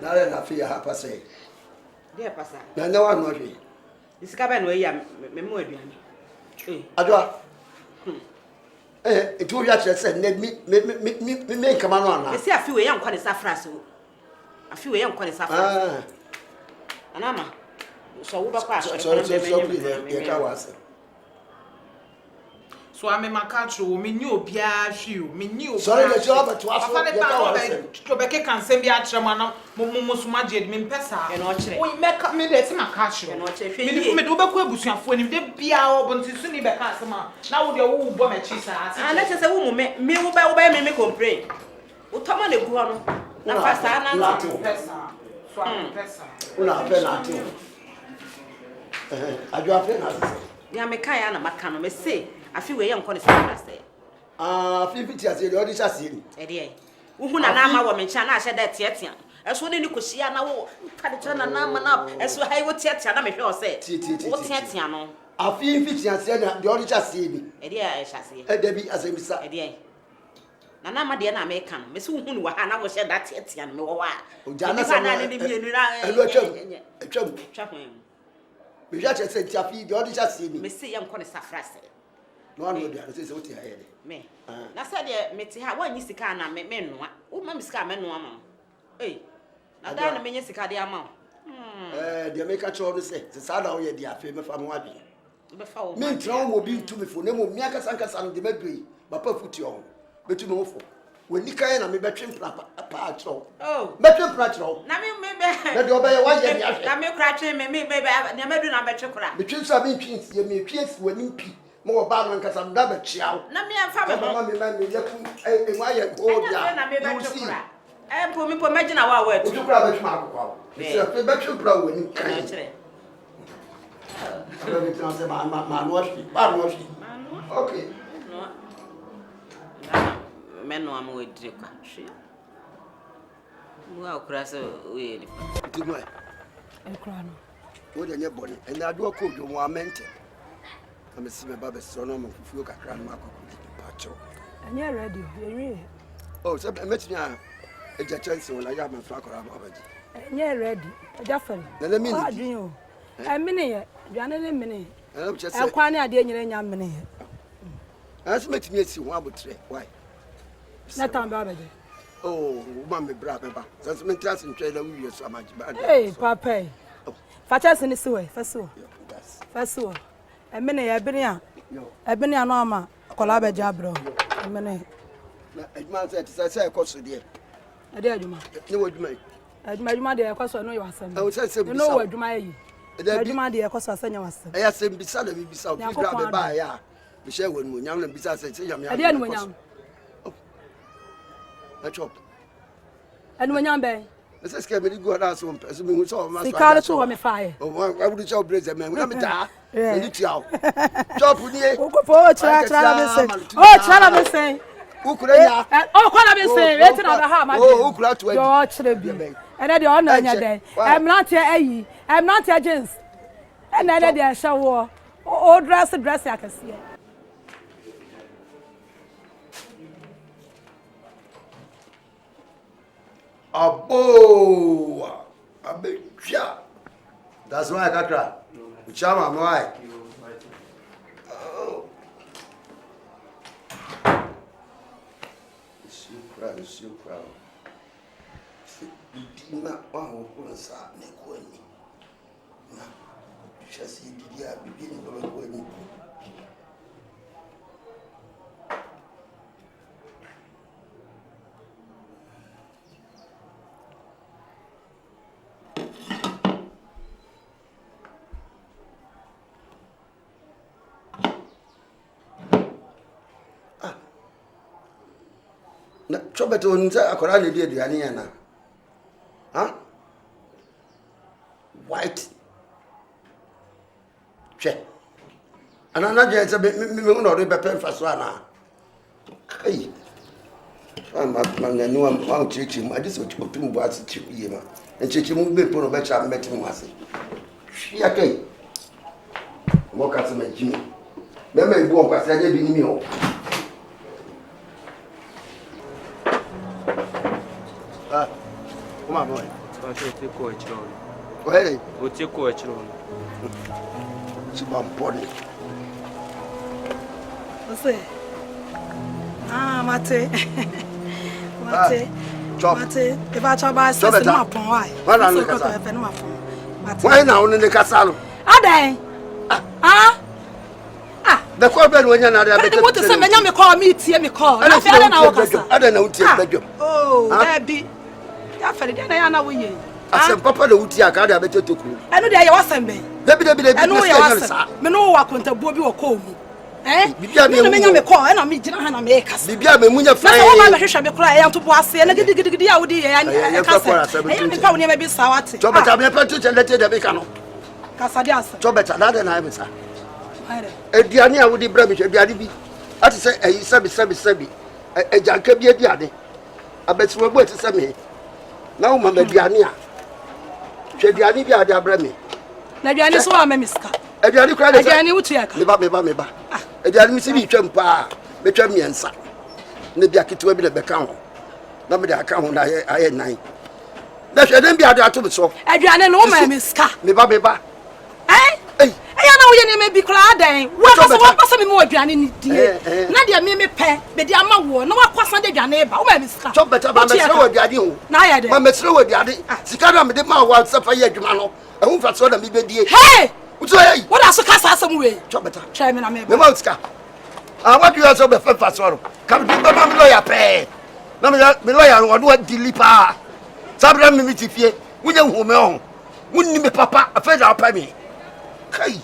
Nare na fi ha pase. Dear pasa. Na na wa no hwe. Isika ba no ya me mu aduane. Adwa. Etu wi a kire se na me kama no ana. Esi afi we ya nkwa ne safra so. Afi we ya nkwa ne safra. Anama. So wo ba kwa so ye ka wase. So I make my country, me new Pia shoe, me new. Sorry, the job at was to be can send me at Chamana, Mumusumajid, Mimpesa, and watch it. We make me that's my country, and watch it. Me do back with you when they be our open to Sunni customer. Now the old woman, she says, and let us a woman, me will buy me complain. Utama de guano, na pasa na pesa, pesa. Una pena too. Adwa pena. Ya me kai ana makano me say. Afi we yankɔ ne safra sɛ. Fifty as you already say. Ɛdeɛ. Uhu na na ma wɔ me nkyɛn na ahyɛ da teatea. Ɛso ne kohyia na wo tade kyerɛ na na ma na ɛso hai wo teatea na me hwɛ o sɛ. Wo teatea no. Afi 50 as you the already say bi. Ɛdeɛ a ɛhyɛ ase. Ɛda bi asɛm bisa. Ɛdeɛ. Na na ma deɛ na me ka no. Me se uhu ne wɔ ha na wo hyɛ da teatea no me wɔ wa. Ojana sɛ na ne mienu na. Atwam. Twahwen. Me hwɛ kyerɛ sɛ Afi the already say bi. Me se yankɔ ne safra sɛ. No one would say what you heard. Me. Na said de meti ha wan yi sika na me noa. Wo ma me sika me noa ma. Eh. Na da na me nya sika de ama. De make a choice say, the sad how ye dia fe me fa mo abi. Be fa wo. Me tran wo bi ntumi fo na mo mi aka sanka no de madui. Papa futi on. Betumi wo fo. Woni kan na me betwe mpra pa achro. Oh. Betwe mpra achro. Na me na de obeye wa ye dia hwe. Na me kra twe me na madu na betwe kra. Betwe so me twin ye me twies wani mpi. Mo ba no nkasa mda ba chiao na me amfa me mama me ma me yaku enwa ye go dia na me ba twura mpo me po magina wa wa tu twura ba twuma akokwa se fe ba twura woni kan na kire ala me tran se ma no shi ba no shi okay no na me no am we dire kwa hwe mu akura se we ni pa timo e kra no wo de nye boni en adu ko dwo mo amente I'm a silver baby, so no more fuel cran mark of the and you're ready, you're oh, so I met me a chance when I have my flock around already. And you're ready, Jaffel. Let me you. A minute, Janet, a minute. I'm just a quite idea in your minute. As makes me see one would say, why? Not on Babbage. Oh, Mammy Brabba, that's my class in trailer with you so much. Hey, Papa. Fatches in this way, first so. A minute, I've been a normal, Colaba Jabro. A minute. Man said, I say, of course, dear. I dare you, no, what you make. I'd my mother, of course, I know you are some. I was saying, you know what you may. I'd my dear, of course, I send you was. I asked him beside me, beside me, grab a buy, yeah. Michelle, when young and besides, I didn't when young. I chop. And when young bay. Let's get me go out some person who saw my car to me fire. Oh, I would show brazen man. Let me die. Chop with you. Oh, China, say. Who could I? Oh, what I've been saying, waiting on the hammer. Oh, who could I to your and then the honor in your day. I'm not here, I'm not here, James. And then they show oh, dress, I can see. Abo, a big shot. That's why I got cry. Chama, why? Oh, it's you proud. You did not want to say, Nick, now, you shall see the beginning of a wedding. Chobet on the Korani did Yaniana. Huh? White. Check. And another is a bit no pen for Swana. Hey. I'm not new one teaching. I just want to put 2 bars to you. And teaching will be put a better and met him. She okay. Walk out to my Jimmy. Remember, you won't pass any meal. Come on, boy. But you take a children. Well, We take a children. it's about body. Ose. Mate. Mate. Chop. Mate. If I chop by seven, my pon why? Why not look at that? Why now in the castle? Ade. The corporate when you're not there. But what is the man me call me tie me call. I don't know what oh, that be. That for the day I know we. I said, Papa, the Utia got a better to cool. I know there was some be. I know you are. Me know what conta Bobby or call me. Me call and I meet Jana make us. Bibia me munya fa. Na wo ma hwehwe me kra ya to boase na gidigidi ya wodi ya kasa. E me pa woni me bi sawate. To beta me pa to chelete de be kanu. Kasa dia asa. To beta na de na be sa. Eduane a wodi bra me hwe eduane bi. Ati se ayi sabi. Ejanka bi eduane. Abetiwo bo ati se me. Na wo ma eduane a. Hwe eduane bi ade abra me. Na eduane so wa me miska. Eduane kra de. Eduane wutu ya ka. Me ba. Eduane mi si bi twam pa. Me twam miensa. Ne bia ketewa bi na beka ho. Na me de aka ho na aye nan. Na hwe dem bi ade ato me so. Eduane no ma miska. Me ba. Ya na wo ye ne me bi kra dan. Wo pasa me mo aduane ni die. Na de me pe, be de ama wo. Na wakwasan de aduane ba. Wo ma miska. Chop better ba me sere wo aduane ho. Na ya de. Ma me sere wo aduane. Sika na me de ma wa safa ye adwuma no. Ehun fa so na me be die. Hey! Uto ye. What aso kasa asem we? Chop better. Try me na me. Me ma sika. What you also be fa so no. Kam be ma me lawyer pe. Na me lawyer no do deliver. Sabra me mi ti fie. Wunya hu me on. Wunni me papa afeda pa me. Kai.